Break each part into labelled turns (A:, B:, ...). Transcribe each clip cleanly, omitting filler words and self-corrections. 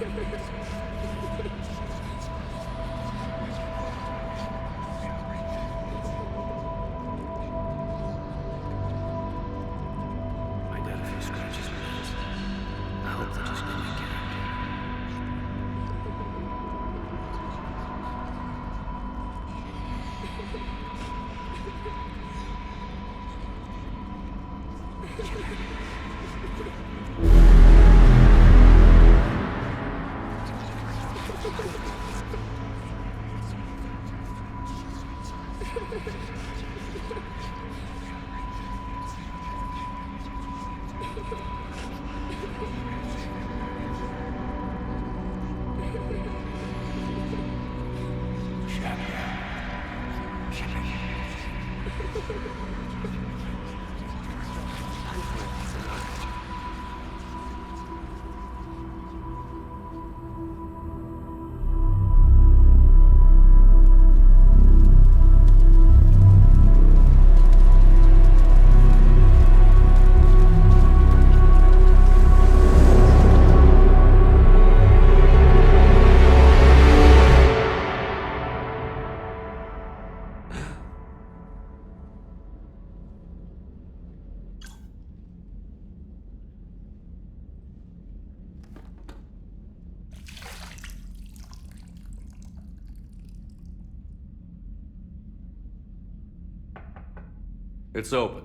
A: I got a few scratches and bends. I hope they just didn't get
B: It's open.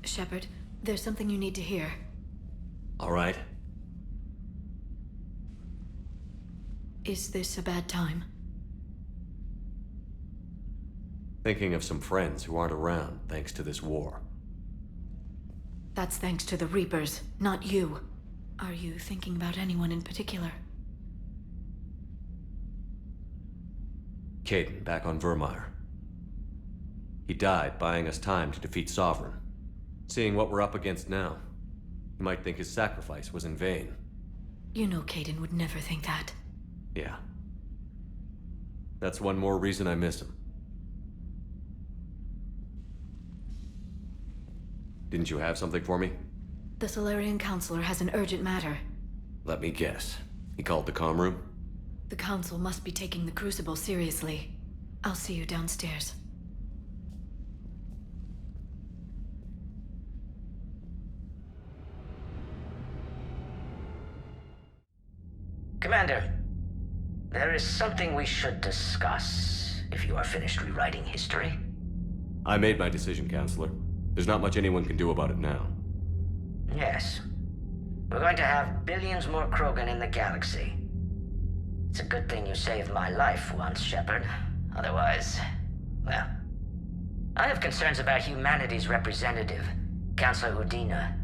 C: Shepard, there's something you need to hear.
B: All right.
C: Is this a bad time?
B: Thinking of some friends who aren't around thanks to this war.
C: That's thanks to the Reapers, not you. Are you thinking about anyone in particular?
B: Caden, back on Vermeer. He died buying us time to defeat Sovereign. Seeing what we're up against now, you might think his sacrifice was in vain.
C: You know Caden would never think that.
B: Yeah. That's one more reason I miss him. Didn't you have something for me?
C: The Solarian Counselor has an urgent matter.
B: Let me guess. He called the comm room?
C: The Council must be taking the Crucible seriously. I'll see you downstairs.
D: Commander, there is something we should discuss, if you are finished rewriting history.
B: I made my decision, Counselor. There's not much anyone can do about it now.
D: Yes. We're going to have billions more Krogan in the galaxy. It's a good thing you saved my life once, Shepard. Otherwise, well... I have concerns about humanity's representative, Councilor Udina.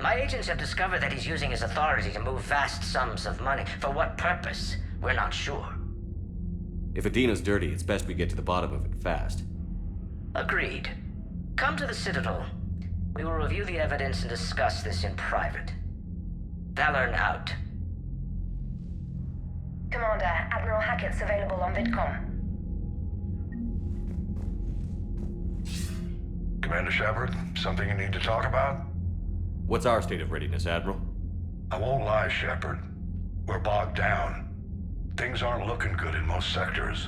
D: My agents have discovered that he's using his authority to move vast sums of money. For what purpose? We're not sure.
B: If Adina's dirty, it's best we get to the bottom of it fast.
D: Agreed. Come to the Citadel. We will review the evidence and discuss this in private. Valorn out.
E: Commander, Admiral Hackett's available on VidCom.
F: Commander Shepard, something you need to talk about?
B: What's our state of readiness, Admiral?
F: I won't lie, Shepard. We're bogged down. Things aren't looking good in most sectors.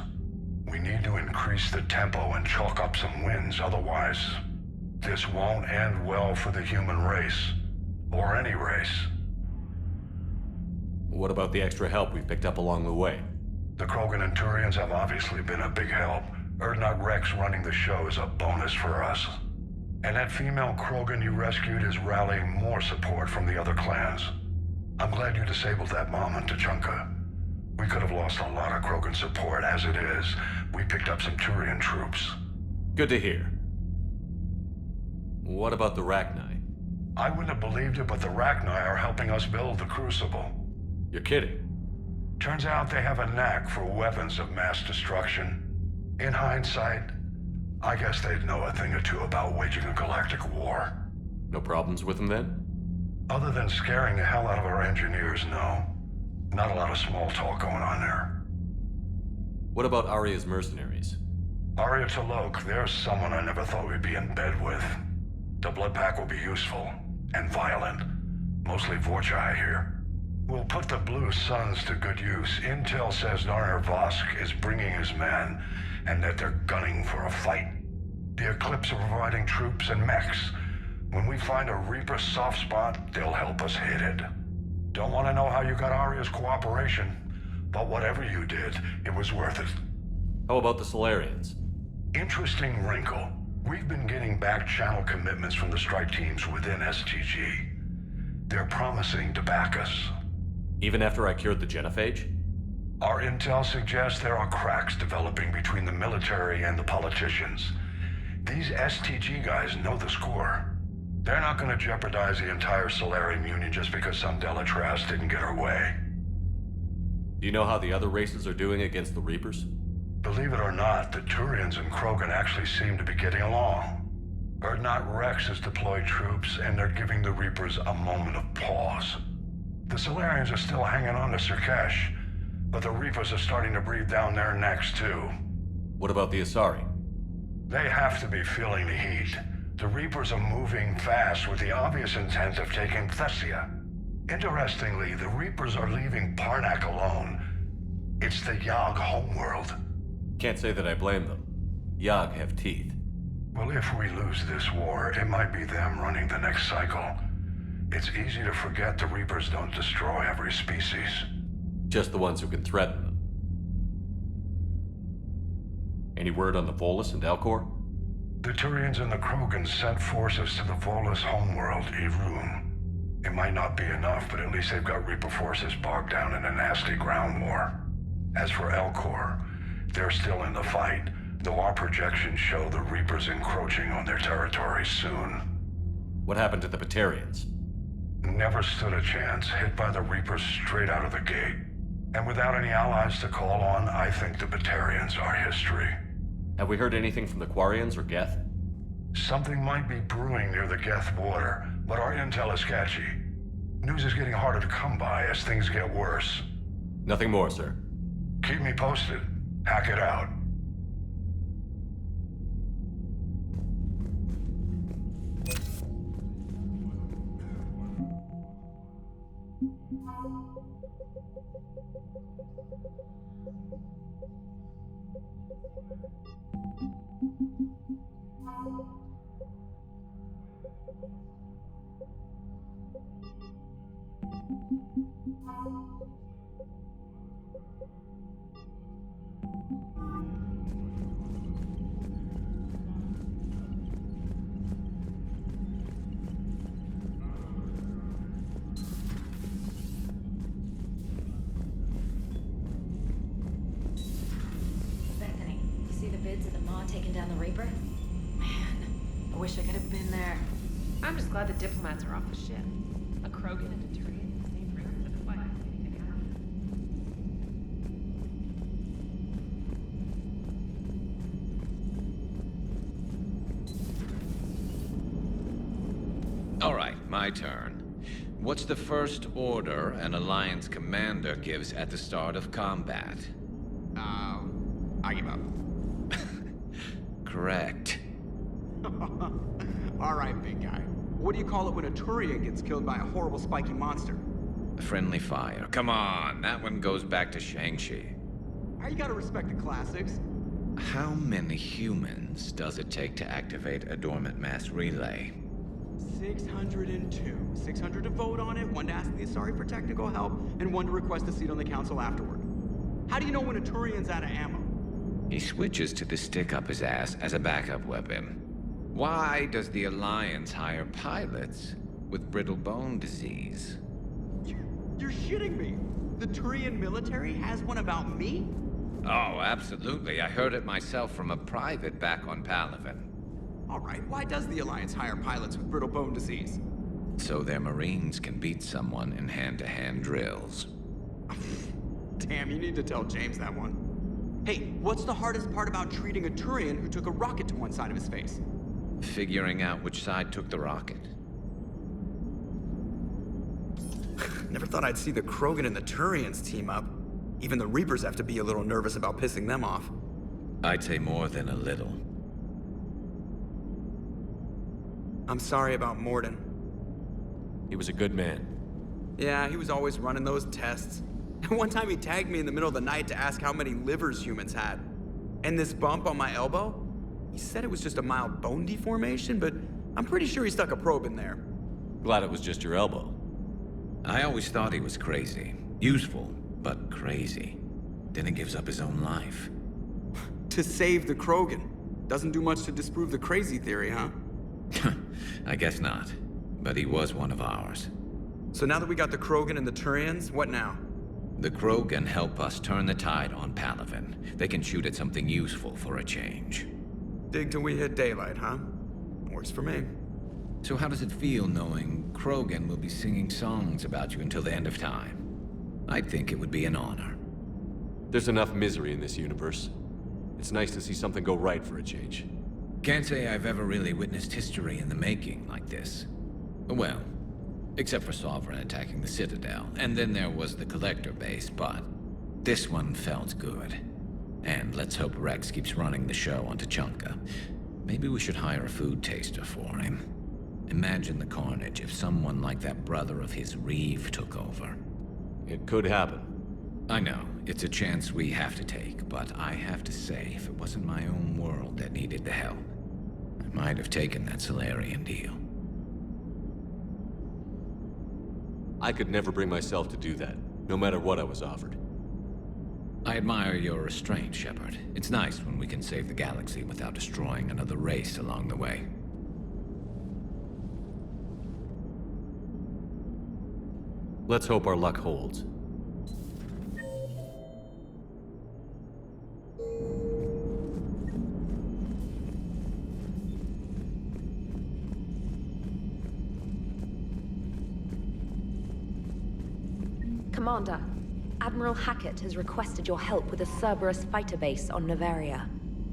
F: We need to increase the tempo and chalk up some wins, otherwise, this won't end well for the human race. Or any race.
B: What about the extra help we've picked up along the way?
F: The Krogan and Turians have obviously been a big help. Urdnot Rex running the show is a bonus for us. And that female Krogan you rescued is rallying more support from the other clans. I'm glad you disabled that mom on Tuchanka. We could have lost a lot of Krogan support. As it is, we picked up some Turian troops.
B: Good to hear. What about the Rachni?
F: I wouldn't have believed it, but the Rachni are helping us build the Crucible.
B: You're kidding.
F: Turns out they have a knack for weapons of mass destruction. In hindsight, I guess they'd know a thing or two about waging a galactic war.
B: No problems with them then?
F: Other than scaring the hell out of our engineers, no. Not a lot of small talk going on there.
B: What about Arya's mercenaries?
F: Arya T'Loak, there's someone I never thought we'd be in bed with. The blood pack will be useful, and violent. Mostly Vorchai here. We'll put the Blue Suns to good use. Intel says Narner Vosk is bringing his men, and that they're gunning for a fight. The Eclipse are providing troops and mechs. When we find a Reaper soft spot, they'll help us hit it. Don't want to know how you got Arya's cooperation, but whatever you did, it was worth it.
B: How about the Solarians?
F: Interesting wrinkle. We've been getting back channel commitments from the strike teams within STG. They're promising to back us.
B: Even after I cured the genophage?
F: Our intel suggests there are cracks developing between the military and the politicians. These STG guys know the score. They're not going to jeopardize the entire Solarian Union just because some Delatras didn't get her way.
B: Do you know how the other races are doing against the Reapers?
F: Believe it or not, the Turians and Krogan actually seem to be getting along. Urdnot Rex has deployed troops, and they're giving the Reapers a moment of pause. The Solarians are still hanging on to Sirkesh, but the Reapers are starting to breathe down their necks too.
B: What about the Asari?
F: They have to be feeling the heat. The Reapers are moving fast with the obvious intent of taking Thessia. Interestingly, the Reapers are leaving Parnak alone. It's the Yogg homeworld.
B: Can't say that I blame them. Yogg have teeth.
F: Well, if we lose this war, it might be them running the next cycle. It's easy to forget the Reapers don't destroy every species.
B: Just the ones who can threaten them. Any word on the Volus and Elcor?
F: The Turians and the Krogan sent forces to the Volus homeworld, Irun. It might not be enough, but at least they've got Reaper forces bogged down in a nasty ground war. As for Elcor, they're still in the fight, though our projections show the Reapers encroaching on their territory soon.
B: What happened to the Batarians?
F: Never stood a chance, hit by the Reapers straight out of the gate. And without any allies to call on, I think the Batarians are history.
B: Have we heard anything from the Quarians or Geth?
F: Something might be brewing near the Geth border, but our intel is sketchy. News is getting harder to come by as things get worse.
B: Nothing more, sir.
F: Keep me posted. Hack it out.
C: Bethany, you see the vids of the Maw taking down the Reaper? Man, I wish I could have been there.
G: I'm just glad the diplomats are off the ship. A Krogan and a Turian in the same room for the fight.
H: All right, my turn. What's the first order an Alliance commander gives at the start of combat?
I: I give up.
H: Correct.
I: All right, big guy. What do you call it when a Turian gets killed by a horrible spiky monster?
H: Friendly fire. Come on, that one goes back to Shang-Chi.
I: You gotta respect the classics.
H: How many humans does it take to activate a dormant mass relay?
I: 602. 600 to vote on it, 1 to ask the Asari for technical help, and 1 to request a seat on the council afterward. How do you know when a Turian's out of ammo?
H: He switches to the stick up his ass as a backup weapon. Why does the Alliance hire pilots with brittle bone disease?
I: You're shitting me. The Turian military has one about me?
H: Oh, absolutely. I heard it myself from a private back on Palaven.
I: All right, why does the Alliance hire pilots with brittle bone disease?
H: So their Marines can beat someone in hand-to-hand drills.
I: Damn, you need to tell James that one. Hey, what's the hardest part about treating a Turian who took a rocket to one side of his face?
H: Figuring out which side took the rocket.
J: Never thought I'd see the Krogan and the Turians team up. Even the Reapers have to be a little nervous about pissing them off.
H: I'd say more than a little.
J: I'm sorry about Morden.
B: He was a good man.
J: Yeah, he was always running those tests. And one time he tagged me in the middle of the night to ask how many livers humans had. And this bump on my elbow? He said it was just a mild bone deformation, but I'm pretty sure he stuck a probe in there.
B: Glad it was just your elbow.
H: I always thought he was crazy. Useful, but crazy. Then he gives up his own life.
J: To save the Krogan. Doesn't do much to disprove the crazy theory, huh?
H: I guess not. But he was one of ours.
J: So now that we got the Krogan and the Turians, what now?
H: The Krogan help us turn the tide on Palaven. They can shoot at something useful for a change.
J: Dig till we hit daylight, huh? Works for me.
H: So how does it feel knowing Krogan will be singing songs about you until the end of time? I think it would be an honor.
B: There's enough misery in this universe. It's nice to see something go right for a change.
H: Can't say I've ever really witnessed history in the making like this. Well, except for Sovereign attacking the Citadel, and then there was the Collector base, but this one felt good. And let's hope Rex keeps running the show on Tuchanka. Maybe we should hire a food taster for him. Imagine the carnage if someone like that brother of his, Reeve, took over.
B: It could happen.
H: I know, it's a chance we have to take, but I have to say, if it wasn't my own world that needed the help, I might have taken that Solarian deal.
B: I could never bring myself to do that, no matter what I was offered.
H: I admire your restraint, Shepard. It's nice when we can save the galaxy without destroying another race along the way.
B: Let's hope our luck holds.
E: Commander, Admiral Hackett has requested your help with a Cerberus fighter base on Novaria.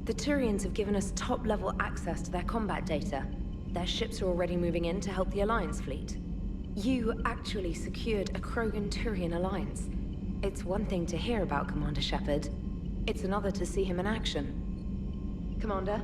E: The Turians have given us top-level access to their combat data. Their ships are already moving in to help the Alliance fleet. You actually secured a Krogan-Turian alliance. It's one thing to hear about Commander Shepard. It's another to see him in action. Commander?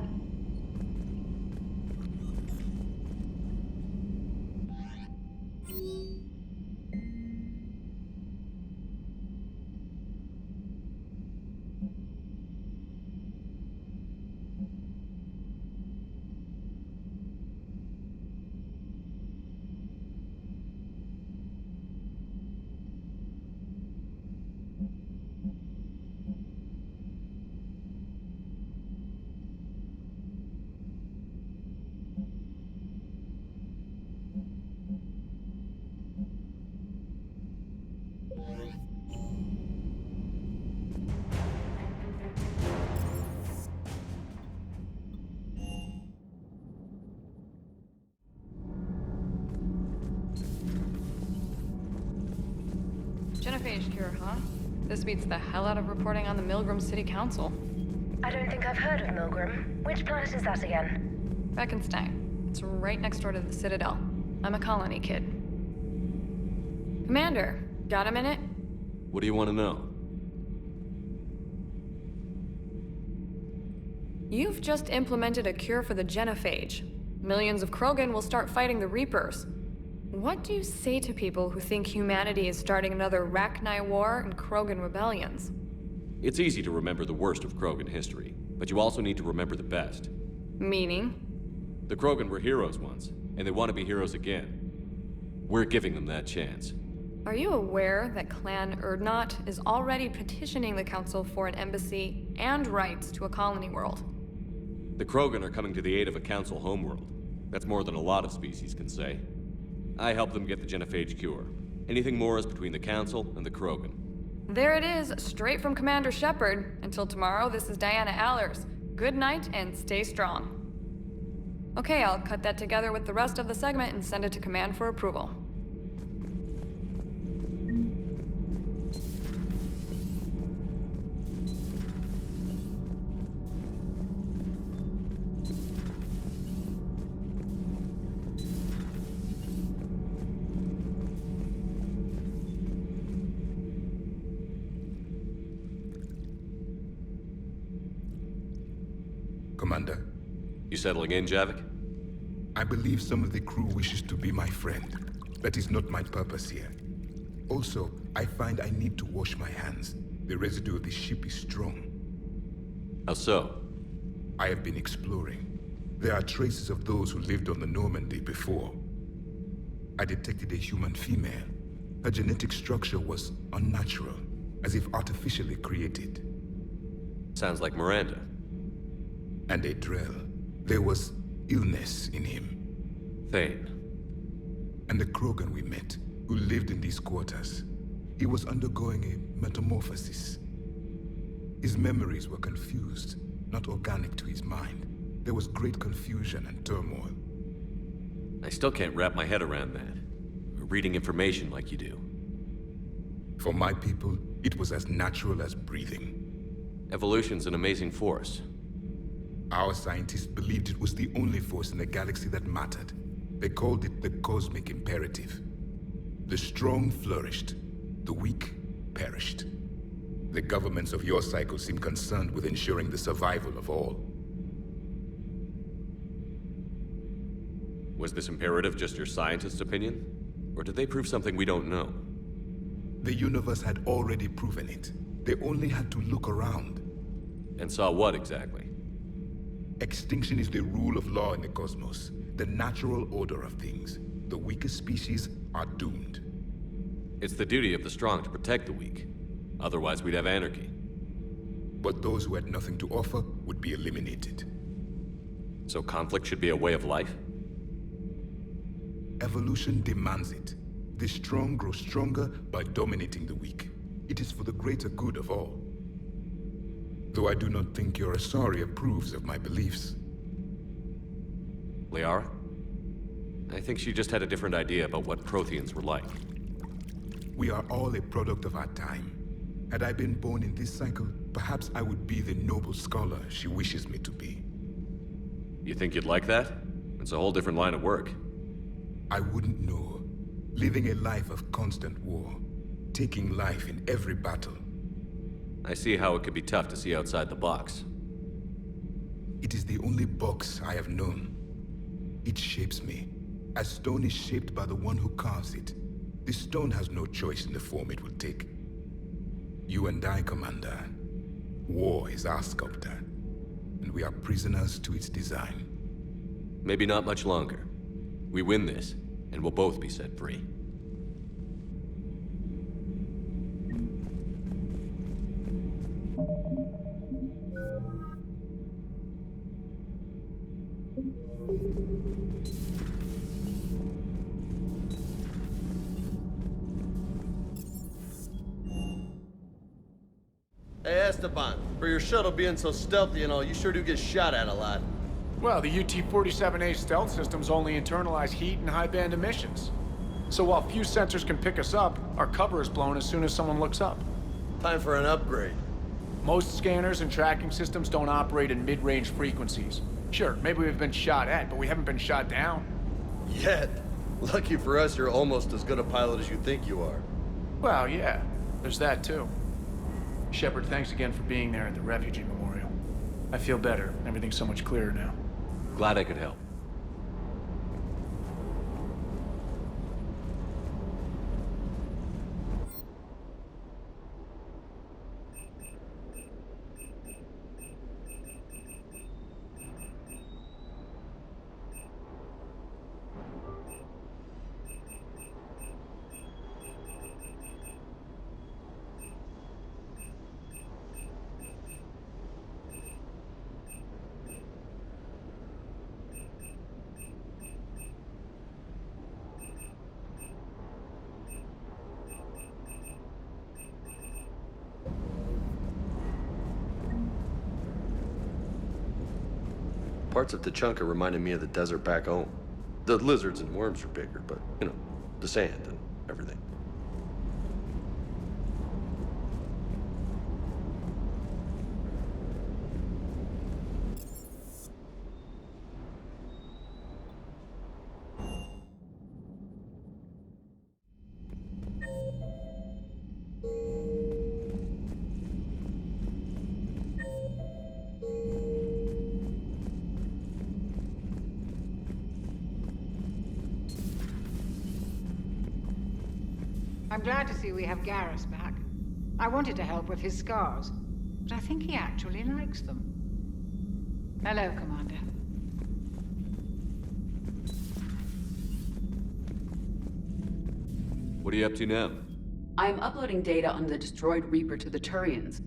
G: Genophage cure, huh? This beats the hell out of reporting on the Milgram City Council.
E: I don't think I've heard of Milgram. Which planet is that again?
G: Beckenstein. It's right next door to the Citadel. I'm a colony kid. Commander, got a minute?
B: What do you want to know?
G: You've just implemented a cure for the genophage. Millions of Krogan will start fighting the Reapers. What do you say to people who think humanity is starting another Rachni War and Krogan rebellions?
B: It's easy to remember the worst of Krogan history, but you also need to remember the best.
G: Meaning?
B: The Krogan were heroes once, and they want to be heroes again. We're giving them that chance.
G: Are you aware that Clan Urdnot is already petitioning the Council for an embassy and rights to a colony world?
B: The Krogan are coming to the aid of a Council homeworld. That's more than a lot of species can say. I helped them get the genophage cure. Anything more is between the Council and the Krogan.
G: There it is, straight from Commander Shepard. Until tomorrow, this is Diana Allers. Good night and stay strong. Okay, I'll cut that together with the rest of the segment and send it to Command for approval.
K: Commander,
B: You settling in, Javik?
K: I believe some of the crew wishes to be my friend. That is not my purpose here. Also, I find I need to wash my hands. The residue of the ship is strong.
B: How so?
K: I have been exploring. There are traces of those who lived on the Normandy before. I detected a human female. Her genetic structure was unnatural, as if artificially created.
B: Sounds like Miranda.
K: And a Drell. There was illness in him.
B: Thane.
K: And the Krogan we met, who lived in these quarters. He was undergoing a metamorphosis. His memories were confused, not organic to his mind. There was great confusion and turmoil.
B: I still can't wrap my head around that. Reading information like you do.
K: For my people, it was as natural as breathing.
B: Evolution's an amazing force.
K: Our scientists believed it was the only force in the galaxy that mattered. They called it the cosmic imperative. The strong flourished, the weak perished. The governments of your cycle seem concerned with ensuring the survival of all.
B: Was this imperative just your scientist's opinion? Or did they prove something we don't know?
K: The universe had already proven it. They only had to look around.
B: And saw what exactly?
K: Extinction is the rule of law in the cosmos, the natural order of things. The weakest species are doomed.
B: It's the duty of the strong to protect the weak. Otherwise, we'd have anarchy.
K: But those who had nothing to offer would be eliminated.
B: So conflict should be a way of life?
K: Evolution demands it. The strong grow stronger by dominating the weak. It is for the greater good of all. Though I do not think your Asari approves of my beliefs.
B: Liara? I think she just had a different idea about what Protheans were like.
K: We are all a product of our time. Had I been born in this cycle, perhaps I would be the noble scholar she wishes me to be.
B: You think you'd like that? It's a whole different line of work.
K: I wouldn't know. Living a life of constant war. Taking life in every battle.
B: I see how it could be tough to see outside the box.
K: It is the only box I have known. It shapes me, as stone is shaped by the one who carves it. The stone has no choice in the form it will take. You and I, Commander. War is our sculptor, and we are prisoners to its design.
B: Maybe not much longer. We win this, and we'll both be set free.
L: Hey Esteban, for your shuttle being so stealthy and all, you sure do get shot at a lot.
M: Well, the UT-47A stealth systems only internalize heat and high-band emissions. So while few sensors can pick us up, our cover is blown as soon as someone looks up.
L: Time for an upgrade.
M: Most scanners and tracking systems don't operate in mid-range frequencies. Sure, maybe we've been shot at, but we haven't been shot down.
L: Yet. Lucky for us, you're almost as good a pilot as you think you are.
M: Well, yeah, there's that too. Shepard, thanks again for being there at the refugee memorial. I feel better. Everything's so much clearer now.
B: Glad I could help.
L: Parts of Tachanka reminded me of the desert back home. The lizards and worms are bigger, but, you know, the sand and everything.
N: I'm glad to see we have Garrus back. I wanted to help with his scars, but I think he actually likes them. Hello, Commander.
B: What are you up to now?
O: I am uploading data on the destroyed Reaper to the Turians.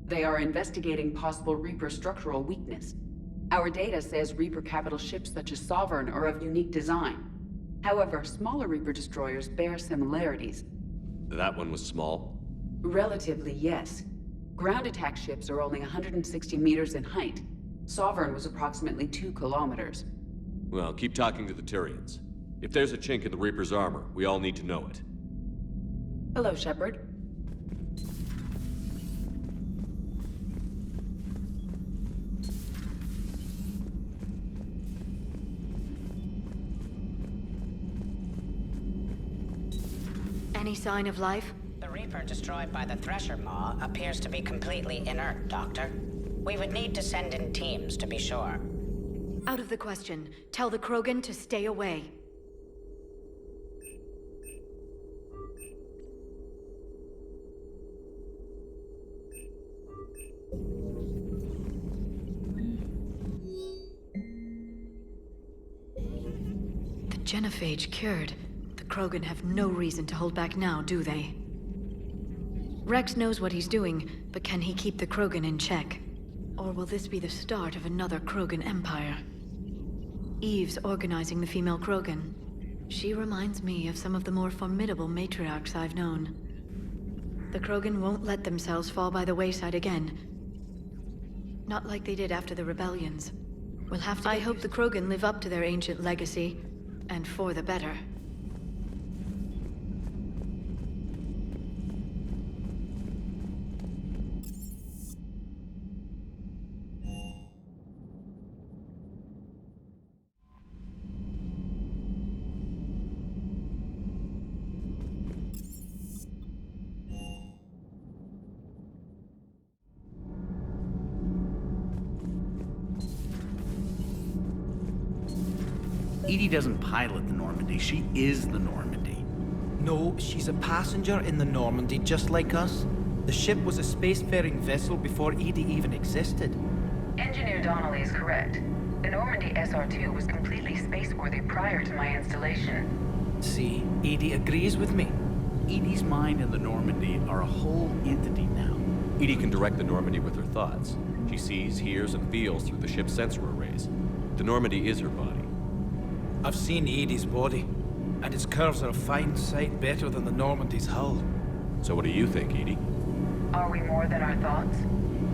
O: They are investigating possible Reaper structural weakness. Our data says Reaper capital ships such as Sovereign are of unique design. However, smaller Reaper destroyers bear similarities.
B: That one was small?
O: Relatively, yes. Ground attack ships are only 160 meters in height. Sovereign was approximately 2 kilometers.
B: Well, keep talking to the Turians. If there's a chink in the Reaper's armor, we all need to know it.
O: Hello, Shepard.
C: Any sign of life?
D: The Reaper destroyed by the Thresher Maw appears to be completely inert, Doctor. We would need to send in teams to be sure.
C: Out of the question. Tell the Krogan to stay away. The genophage cured. The Krogan have no reason to hold back now, do they? Rex knows what he's doing, but can he keep the Krogan in check? Or will this be the start of another Krogan empire? Eve's organizing the female Krogan. She reminds me of some of the more formidable matriarchs I've known. The Krogan won't let themselves fall by the wayside again. Not like they did after the rebellions. We'll have to I hope the Krogan live up to their ancient legacy, and for the better.
P: Edie doesn't pilot the Normandy, she is the Normandy.
Q: No, she's a passenger in the Normandy, just like us. The ship was a spacefaring vessel before Edie even existed.
O: Engineer Donnelly is correct. The Normandy SR-2 was completely spaceworthy prior to my installation.
Q: See, Edie agrees with me.
P: Edie's mind and the Normandy are a whole entity now.
B: Edie can direct the Normandy with her thoughts. She sees, hears, and feels through the ship's sensor arrays. The Normandy is her body.
Q: I've seen Edie's body, and its curves are a fine sight better than the Normandy's hull.
B: So what do you think, Edie?
O: Are we more than our thoughts?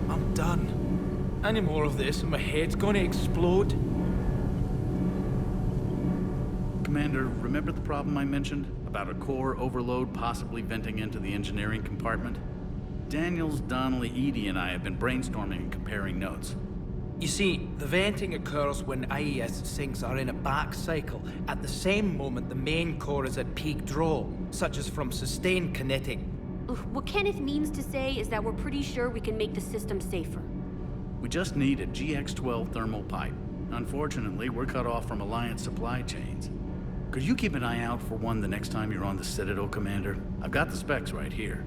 Q: I'm done. Any more of this and my head's gonna explode.
P: Commander, remember the problem I mentioned? About a core overload possibly venting into the engineering compartment? Daniels, Donnelly, Edie, and I have been brainstorming and comparing notes.
Q: You see, the venting occurs when IES sinks are in a back cycle. At the same moment, the main core is at peak draw, such as from sustained kinetic.
R: What Kenneth means to say is that we're pretty sure we can make the system safer.
P: We just need a GX-12 thermal pipe. Unfortunately, we're cut off from Alliance supply chains. Could you keep an eye out for one the next time you're on the Citadel, Commander? I've got the specs right here.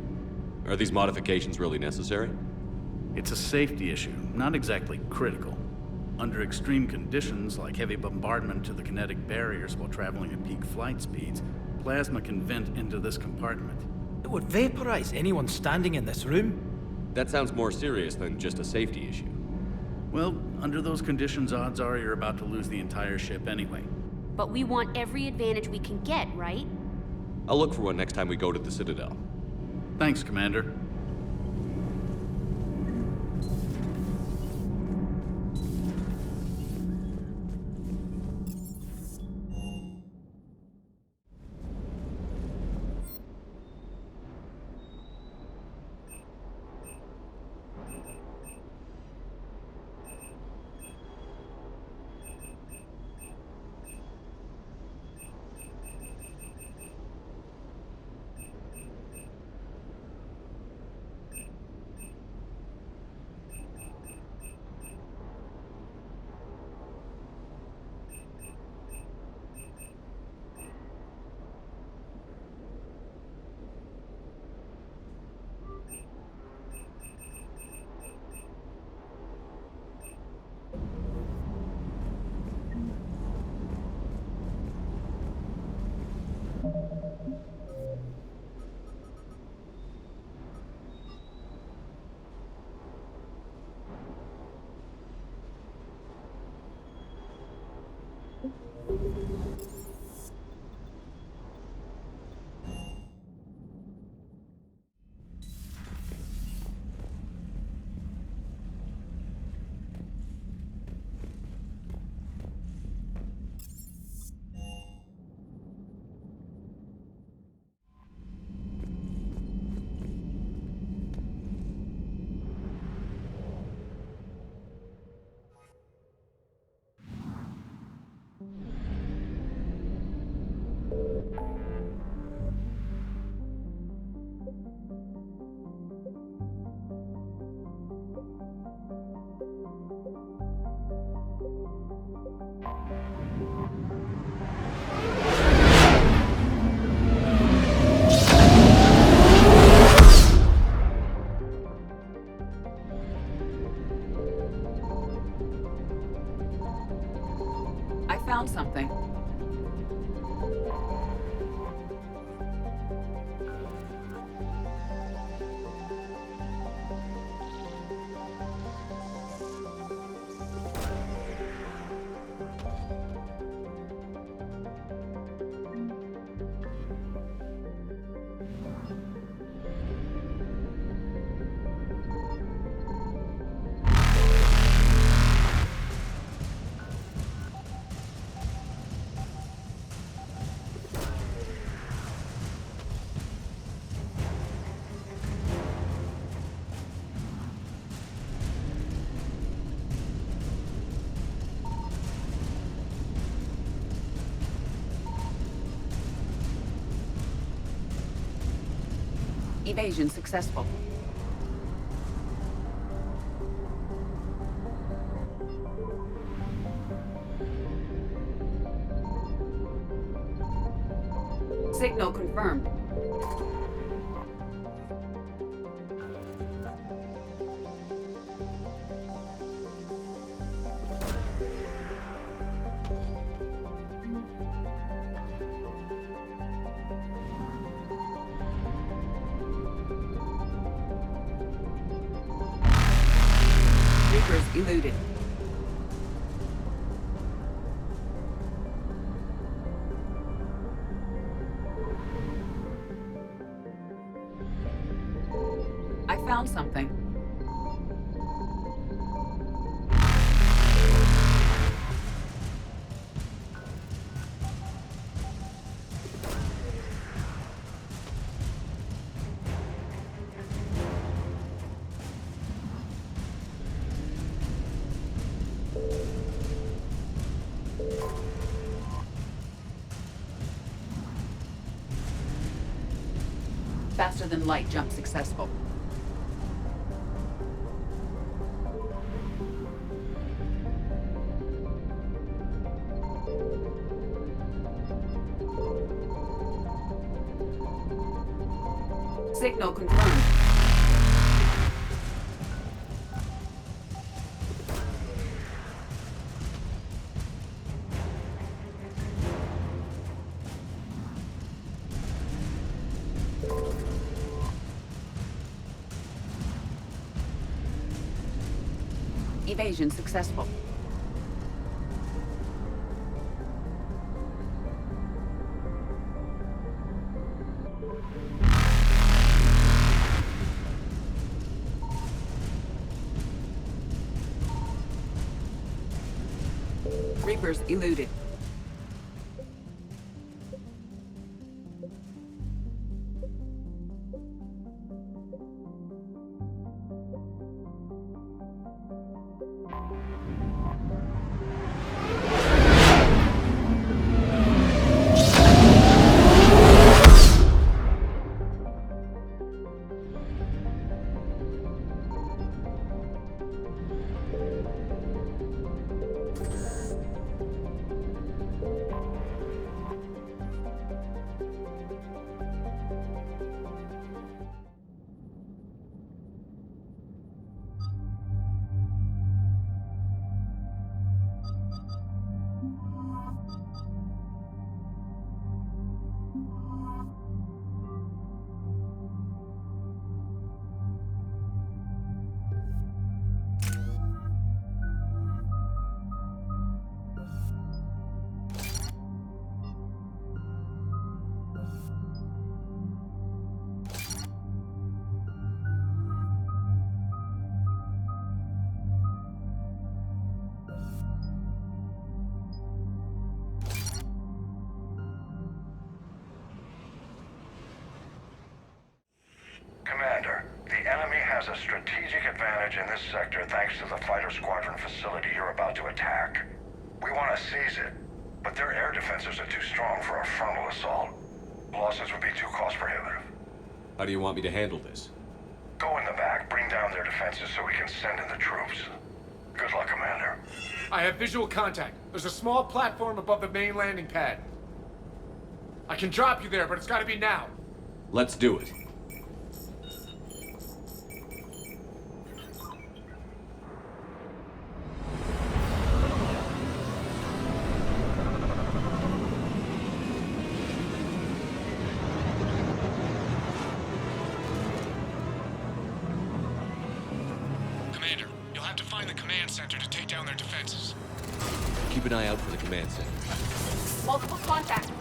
B: Are these modifications really necessary?
P: It's a safety issue, not exactly critical. Under extreme conditions, like heavy bombardment to the kinetic barriers while traveling at peak flight speeds, plasma can vent into this compartment.
Q: It would vaporize anyone standing in this room.
B: That sounds more serious than just a safety issue.
P: Well, under those conditions, odds are you're about to lose the entire ship anyway.
R: But we want every advantage we can get, right?
B: I'll look for one next time we go to the Citadel.
P: Thanks, Commander.
O: I found something. Evasion successful. Signal confirmed. Reapers eluded. I found something. Faster than light jump successful. Signal confirmed. Evasion successful. Reapers eluded.
F: advantage in this sector thanks to the fighter squadron facility you're about to attack. We want to seize it, but their air defenses are too strong for a frontal assault. Losses would be too cost prohibitive.
B: How do you want me to handle this?
F: Go in the back, bring down their defenses so we can send in the troops. Good luck, Commander.
M: I have visual contact. There's a small platform above the main landing pad. I can drop you there, but it's gotta be now.
B: Let's do it.
M: Commander, you'll have to find the command center to take down their defenses.
B: Keep an eye out for the command center.
O: Multiple contacts.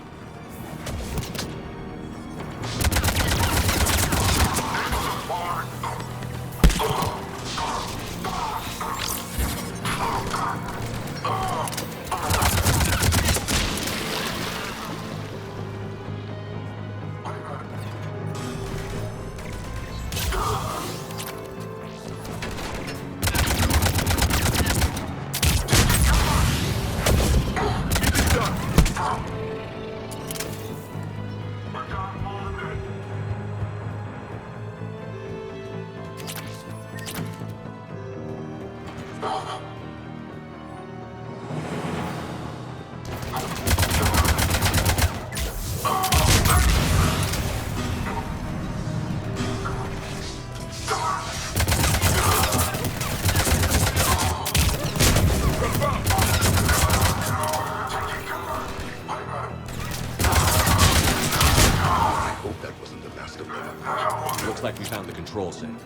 B: Looks like we found the control center.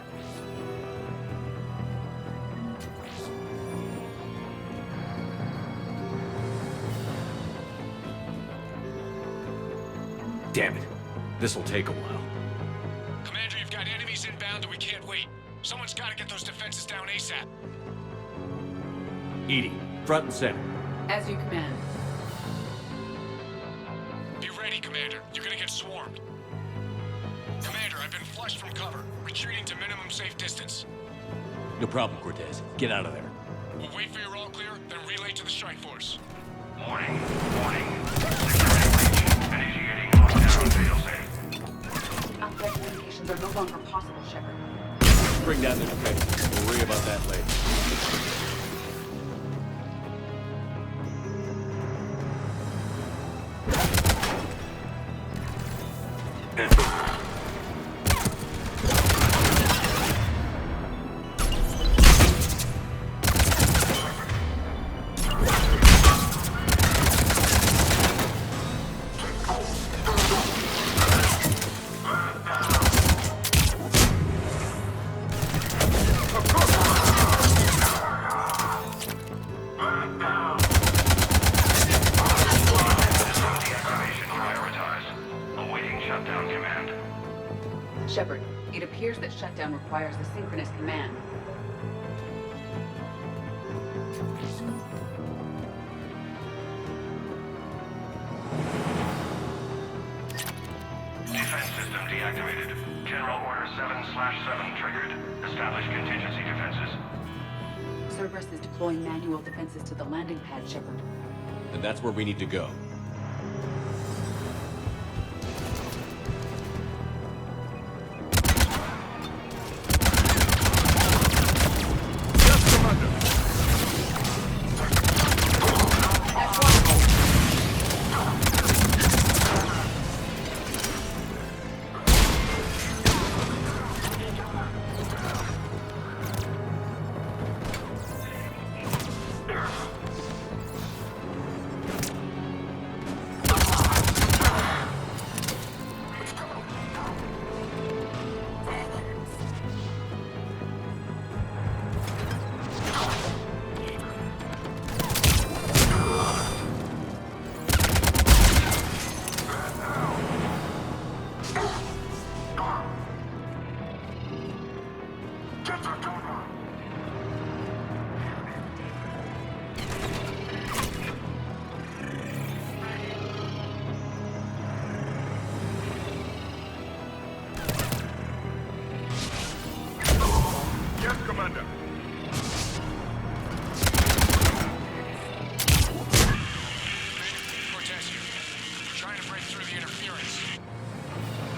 B: Damn it. This'll take a while.
M: Commander, you've got enemies inbound and we can't wait. Someone's gotta get those defenses down ASAP.
B: Edie, front and center.
O: As you command.
M: Be ready, Commander. You're gonna get swarmed. Commander, I've been flushed from cover. Retreating to minimum safe distance.
B: No problem, Cortez. Get out of there.
M: We'll wait for your all clear, then relay to the strike force.
F: Warning. Initiating lockdown failsafe.
O: Outside communications are no longer possible, Shepard.
B: Bring down the defense. We'll worry about that later.
O: Shepard, it appears that shutdown requires a synchronous command.
F: Defense system deactivated. General Order 7/7 triggered. Establish contingency defenses.
O: Cerberus is deploying manual defenses to the landing pad, Shepard.
B: And that's where we need to go.
F: Yes, Commander.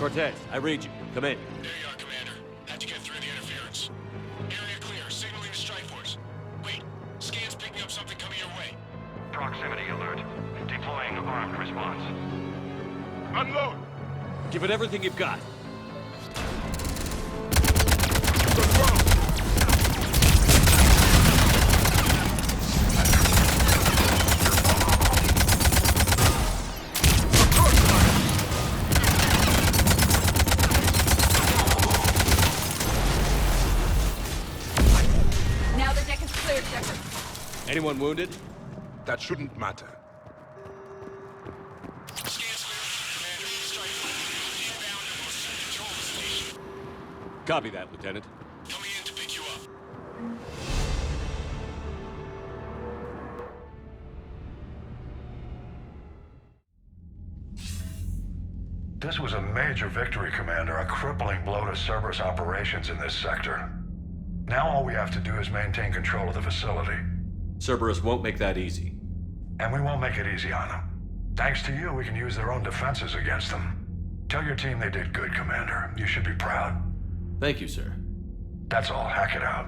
B: Cortez, I read you. Come in.
F: There you are, Commander. Had to get through the interference. Area clear. Signaling to strike force. Wait. Scan's picking up something coming your way.
S: Proximity alert. Deploying armed response.
F: Unload!
B: Give it everything you've got.
O: Now the deck is clear, Shepard.
B: Anyone wounded?
K: That shouldn't matter.
B: Copy that, Lieutenant.
F: Coming in to pick you up. This was a major victory, Commander. A crippling blow to Cerberus operations in this sector. Now all we have to do is maintain control of the facility.
B: Cerberus won't make that easy.
F: And we won't make it easy on them. Thanks to you, we can use their own defenses against them. Tell your team they did good, Commander. You should be proud.
B: Thank you, sir.
F: That's all. Hack it out.